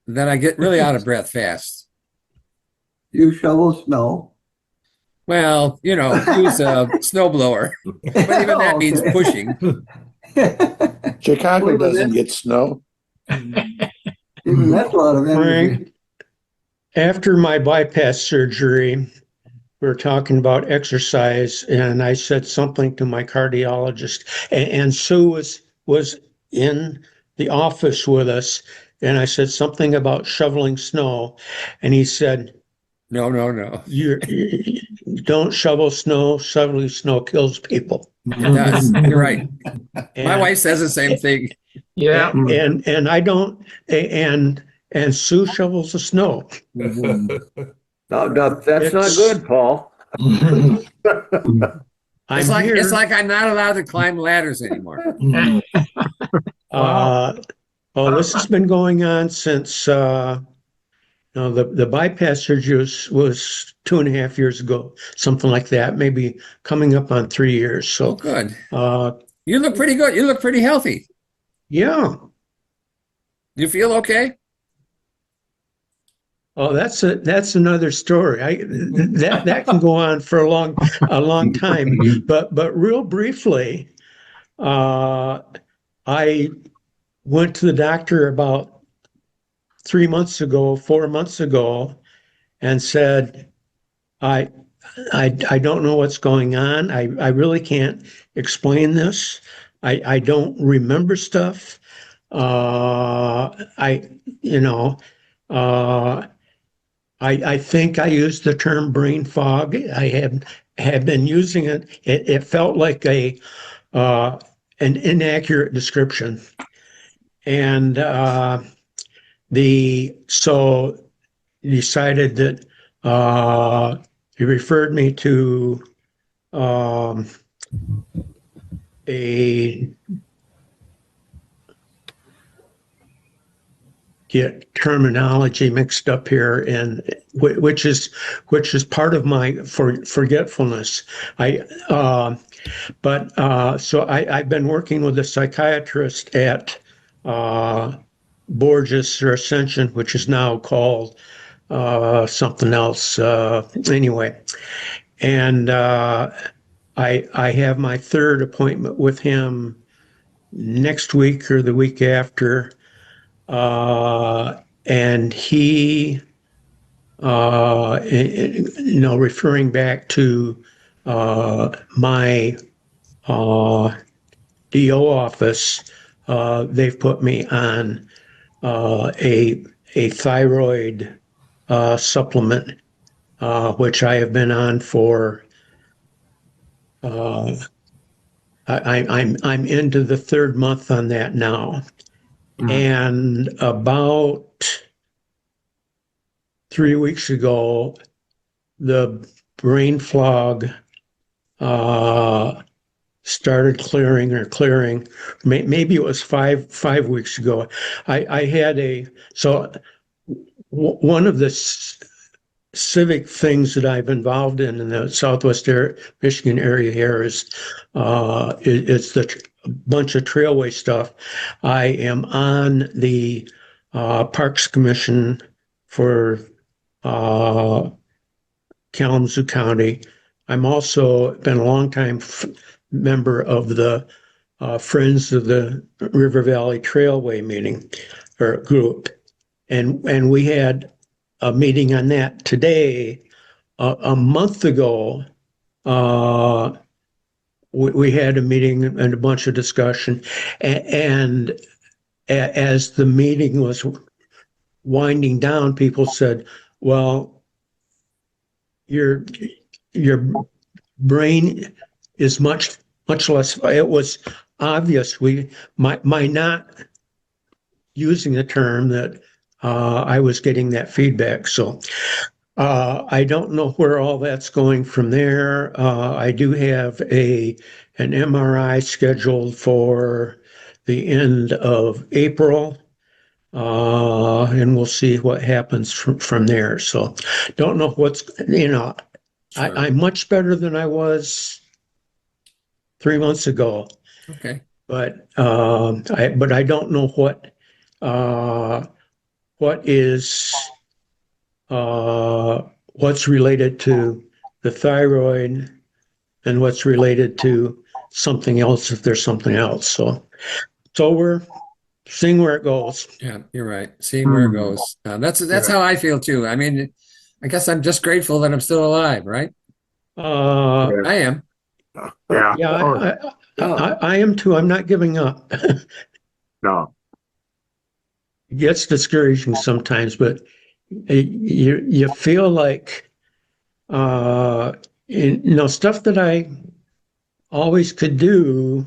that I get really out of breath fast. You shovel snow. Well, use a snowblower, but even that means Okay. pushing. Chicago doesn't get snow. Even that's a lot of energy. Frank, after my bypass surgery, we were talking about exercise, and I said something to my cardiologist, and Sue was in the office with us, and I said something about shoveling snow, and he said, No. you don't shovel snow. Shoveling snow kills people. It does. You're right. My And- wife says the same thing. Yeah. And I don't, and Sue shovels the snow. No, that's not It's- good, Paul. It's like I'm not allowed to climb ladders anymore. This has been going on since the bypass surgery was 2.5 years ago, something like that, maybe coming up on 3 years. So good. You look pretty good. You look pretty healthy. Yeah. You feel okay? Oh, that's another story. That can go on for a long time. But real briefly, I went to the doctor about 4 months ago, and said, I don't know what's going on. I really can't explain this. I don't remember stuff. I think I used the term brain fog. I have been using it. It felt like an inaccurate description. And so decided that he referred me to get terminology mixed up here, and which is part of my forgetfulness. So I've been working with a psychiatrist at Borges or Ascension, which is now called something else. Anyway, and I have my 3rd appointment with him next week or the week after. And he, referring back to my DO office, they've put me on a thyroid supplement, which I have been on for. I'm into the 3rd month on that now. And about 3 weeks ago, the brain fog started clearing. Maybe it was five weeks ago. I had one of the civic things that I've involved in the Southwest Michigan area here is it's the bunch of trailway stuff. I am on the Parks Commission for Kalamazoo County. I'm also been a long time member of the Friends of the River Valley Trailway meeting or group, and we had a meeting on that today. A month ago, we had a meeting and a bunch of discussion, and as the meeting was winding down, people said, "Well, your brain is much less." It was obvious my not using the term that I was getting that feedback. So I don't know where all that's going from there. I do have an MRI scheduled for the end of April. And we'll see what happens from there. So don't know what's, Sure. I'm much better than I was 3 months ago, Okay. but I don't know what is what's related to the thyroid and what's related to something else, if there's something else. So we're seeing where it goes. Yeah, you're right. Seeing where it goes. That's how I feel too. I mean, I guess I'm just grateful that I'm still alive, right? I am. Yeah. I am too. I'm not giving up. No. It gets discouraging sometimes, but you feel like stuff that I always could do.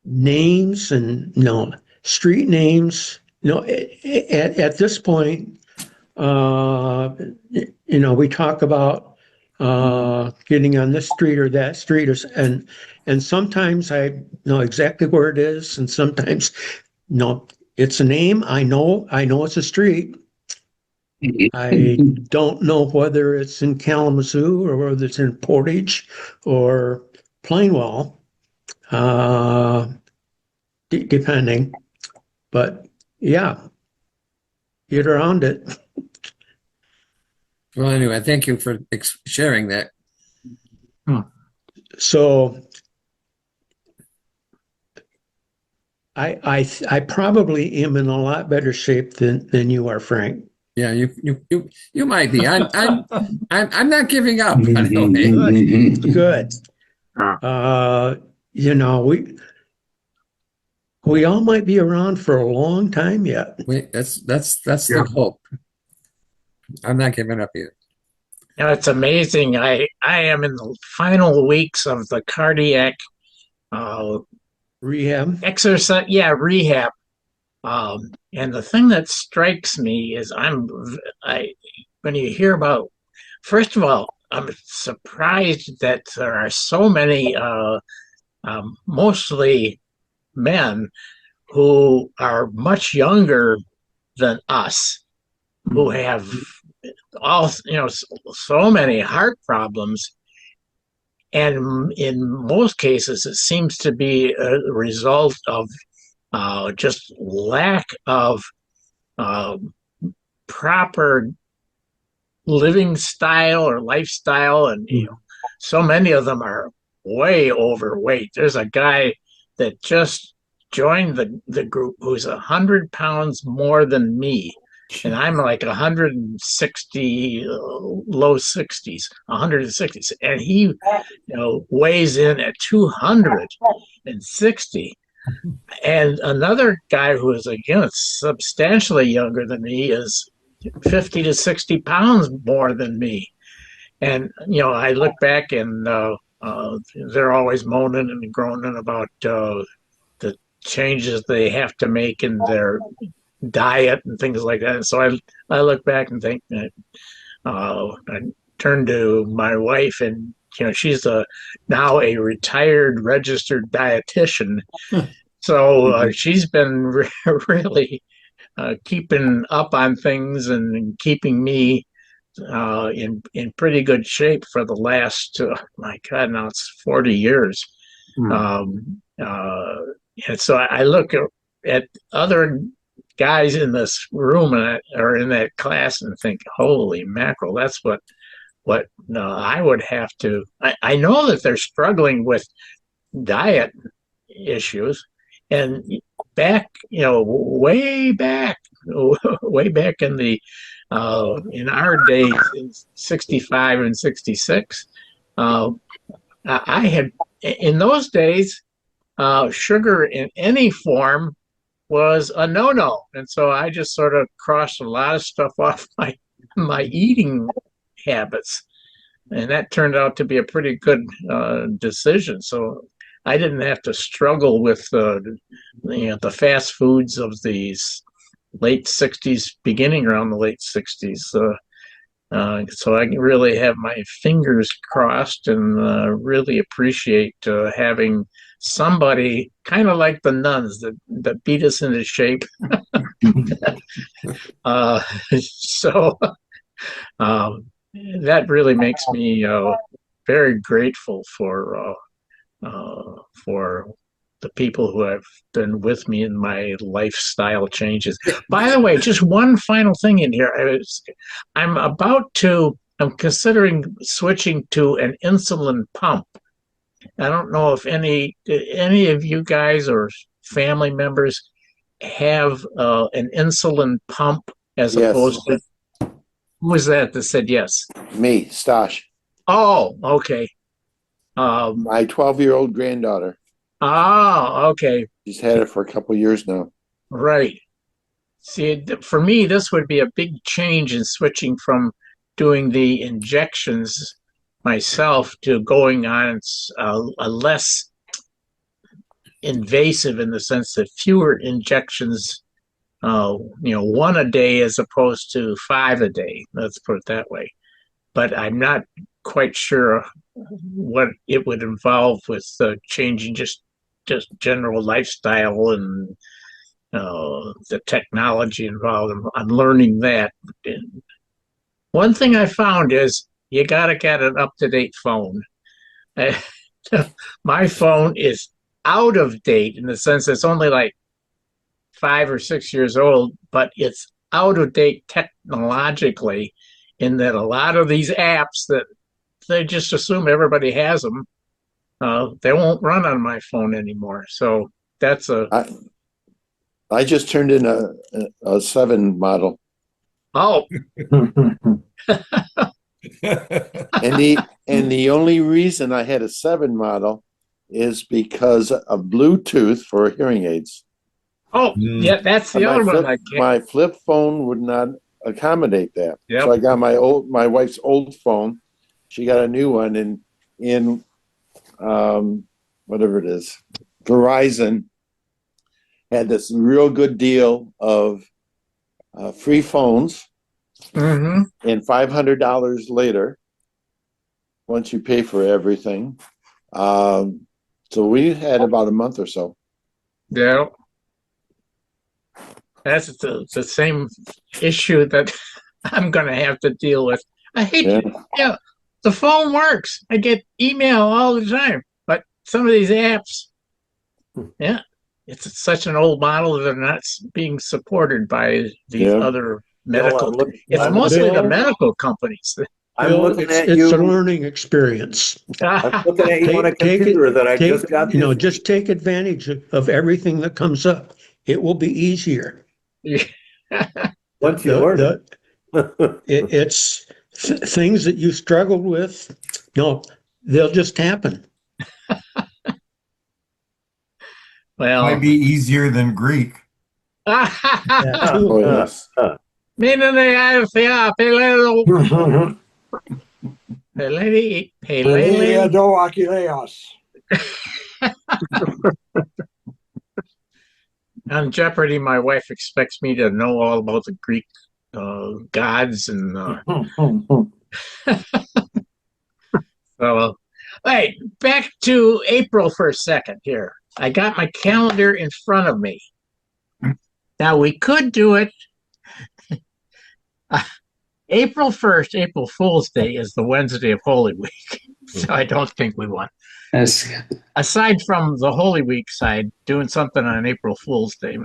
Names and street names. At this point, we talk about getting on this street or that street, and sometimes I know exactly where it is, and sometimes it's a name. I know it's a street. I don't know whether it's in Kalamazoo or whether it's in Portage or Plainwell, depending. But yeah, get around it. Well, anyway, thank you for sharing that. So I probably am in a lot better shape than you are, Frank. Yeah, you might be. I'm not giving up. By the way. Good. We all might be around for a long time yet. That's the hope. I'm not giving up either. It's amazing. I am in the final weeks of the cardiac rehab exercise. Yeah, rehab. And the thing that strikes me is when you hear about, first of all, I'm surprised that there are so many, mostly men, who are much younger than us, who have so many heart problems. And in most cases, it seems to be a result of just lack of proper living style or lifestyle. And so many of them are way overweight. There's a guy that just joined the group who's 100 pounds more than me. And I'm like 160, low 60s, 160s. And he weighs in at 260. And another guy who is, again, substantially younger than me is 50 to 60 pounds more than me. And, I look back and they're always moaning and groaning about the changes they have to make in their diet and things like that. And so I look back and think that turned to my wife, and she's now a retired registered dietitian. So she's been really keeping up on things and keeping me in pretty good shape for the last my God, now it's 40 years. And so I look at other guys in this room or in that class and think, holy mackerel, that's what I would have to. I know that they're struggling with diet issues, and back, way back in the in our days, in 65 and 66, I had, in those days, sugar in any form was a no-no, and so I just sort of crossed a lot of stuff off my eating habits, and that turned out to be a pretty good decision. So I didn't have to struggle with the fast foods of these late 60s, beginning around the late 60s. So I really have my fingers crossed, and really appreciate having somebody kind of like the nuns that beat us into shape. So that really makes me very grateful for the people who have been with me in my lifestyle changes. By the way, just one final thing in here. I'm considering switching to an insulin pump. I don't know if any of you guys or family members have an insulin pump as Yes. opposed to. Who was that said yes? Me, Stas. Oh, okay. My 12-year-old granddaughter. Oh, okay. She's had it for a couple of years now. Right. See, for me, this would be a big change in switching from doing the injections myself to going on a less invasive, in the sense that fewer injections, one a day as opposed to 5 a day. Let's put it that way. But I'm not quite sure what it would involve with changing just general lifestyle and the technology involved. I'm learning that. One thing I found is you got to get an up-to-date phone. My phone is out of date in the sense it's only like 5 or 6 years old, but it's out of date technologically, in that a lot of these apps that they just assume everybody has them, they won't run on my phone anymore. So that's I just turned in a 7 model. Oh. and the only reason I had a 7 model is because of Bluetooth for hearing aids. Oh, yeah, that's the other one. My flip phone would not accommodate that. Yep. So I got my wife's old phone. She got a new one, and in whatever it is, Verizon had this real good deal of free phones. Mm-hmm. And $500 later, once you pay for everything. So we had about a month or so. Yeah. That's the same issue that I'm going to have to deal with. I hate it. Yeah, the phone works. I get email all the time, but some of these apps, yeah, it's such an old model that they're not being supported by these other medical. It's mostly the medical companies. I'm looking at it's you. a learning experience. I'm looking at you on a computer that I just got. Just take advantage of everything that comes up. It will be easier. Once you learn it's things that you struggled with. No, they'll just happen. Well, might be easier than Greek. On Jeopardy, my wife expects me to know all about the Greek gods and So, hey, back to April for a second here. I got my calendar in front of me. Now we could do it. April 1st, April Fool's Day, is the Wednesday of Holy Week. So I don't think we want. That's Aside from the Holy Week side, doing something on April Fool's Day.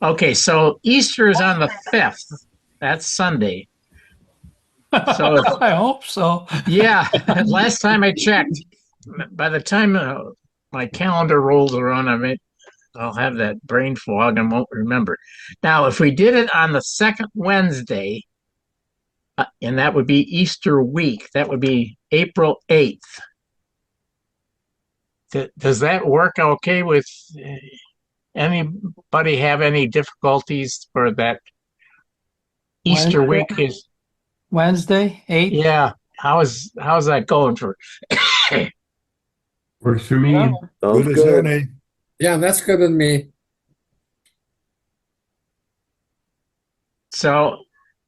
Okay, so Easter is on the 5th. That's Sunday. So I hope so. yeah, last time I checked, by the time my calendar rolls around, I'll have that brain fog and won't remember. Now, if we did it on the second Wednesday, and that would be Easter week, that would be April 8th. Does that work okay with anybody? Have any difficulties for that? Easter week is Wednesday, 8th? Yeah. How's that going for? Works for me. Sounds Good as good. any. Yeah, that's good with me. So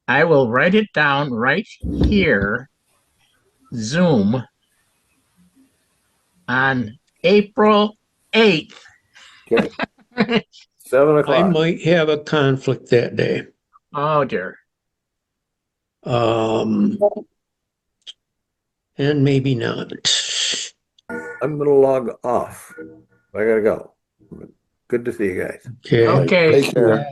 I will write it down right here. Zoom on April 8th. Okay. 7 I o'clock. might have a conflict that day. Oh dear. And maybe not. I'm gonna log off. I gotta go. Good to see you guys. Okay. Okay. Take care.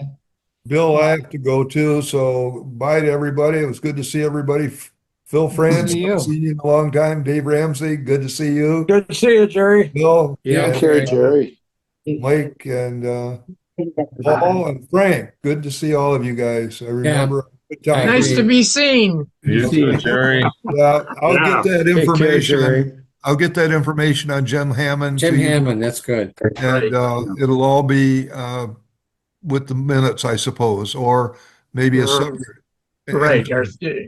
Bill, I have to go too, so bye to everybody. It was good to see everybody. Phil France, See you. seen you in a long time. Dave Ramsey, good to see you. Good to see you, Jerry. Bill, Yeah. and, Take care, Jerry. Mike, and Paul and Frank, good to see all of you guys. I remember a good time. Nice to be seen. You too, Jerry. Yeah, I'll get that Take care, information. Jerry. I'll get that information on Jim Hammond. Jim to you, Hammond, that's good. And it'll all be with the minutes, I suppose, or maybe a subject. Right.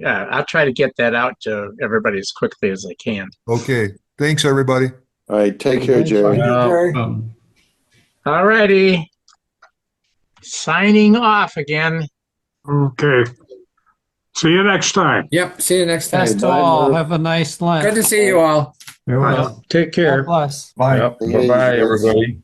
I'll try to get that out to everybody as quickly as I can. Okay. Thanks, everybody. All right, take care, Jerry. Jerry. All righty. Signing off again. Okay. See you next time. Yep, see you next time. Best to all. Have a nice lunch. Good to see you all. Take care. Bye. Bye-bye, everybody.